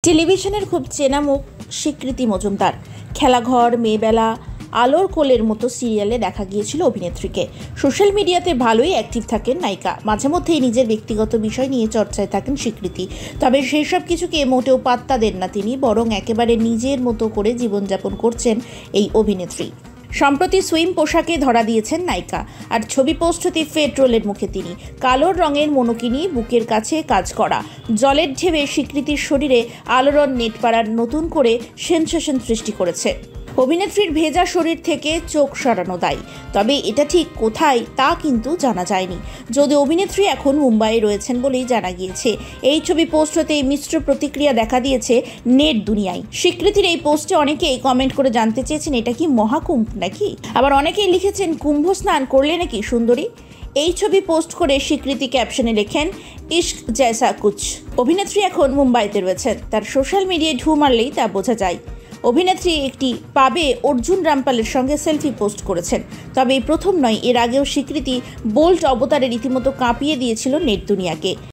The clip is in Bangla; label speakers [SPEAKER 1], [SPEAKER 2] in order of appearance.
[SPEAKER 1] টেলিভিশনের খুব চেনা মুখ স্বীকৃতি মজুমদার। খেলাঘর, মেয়েবেলা, আলোর কোলের মতো সিরিয়ালে দেখা গিয়েছিল অভিনেত্রীকে। সোশ্যাল মিডিয়াতে ভালোই অ্যাক্টিভ থাকেন নায়িকা। মাঝে মধ্যেই নিজের ব্যক্তিগত বিষয় নিয়ে চর্চায় থাকেন স্বীকৃতি। তবে সেই সব কিছুকে মোটেও পাত্তা দেন না তিনি, বরং একেবারে নিজের মতো করে জীবনযাপন করছেন এই অভিনেত্রী। সম্প্রতি সুইম পোশাকে ধরা দিয়েছেন নায়িকা, আর ছবি পোস্ট হতে ফের ট্রোলের মুখে তিনি। কালোর রঙের মনোকিনি, বুকের কাছে কাজ করা, জলের ঢেবে স্বীকৃতির শরীরে আলোড়ন নেট পাড়ার নতুন করে সেন্সেশন সৃষ্টি করেছে। অভিনেত্রীর ভেজা শরীর থেকে চোখ সরানো দায়, তবে এটা ঠিক কোথায় তা কিন্তু জানা যায়নি। যদি অভিনেত্রী এখন মুম্বাইয়ে রয়েছেন বলেই জানা গিয়েছে। এই ছবি পোস্ট হতে মিশ্র প্রতিক্রিয়া দেখা দিয়েছে নেট দুনিয়ায়। স্বীকৃতির এই পোস্টে অনেকেই কমেন্ট করে জানতে চেয়েছেন এটা কি মহাকুম্ভ নাকি, আবার অনেকেই লিখেছেন কুম্ভ স্নান করলে নাকি সুন্দরী। এই ছবি পোস্ট করে স্বীকৃতি ক্যাপশনে লেখেন ইশক জৈসা কুছ। অভিনেত্রী এখন মুম্বাইতে রয়েছেন, তার সোশ্যাল মিডিয়ায় ঢু মারলেই তা বোঝা যায়। অভিনেত্রী একটি পাবে অর্জুন রামপালের সঙ্গে সেলফি পোস্ট করেছেন। তবে এই প্রথম নয়, এর আগেও স্বীকৃতি বোল্ড অবতারে রীতিমতো কাঁপিয়ে দিয়েছিল নেট দুনিয়াকে।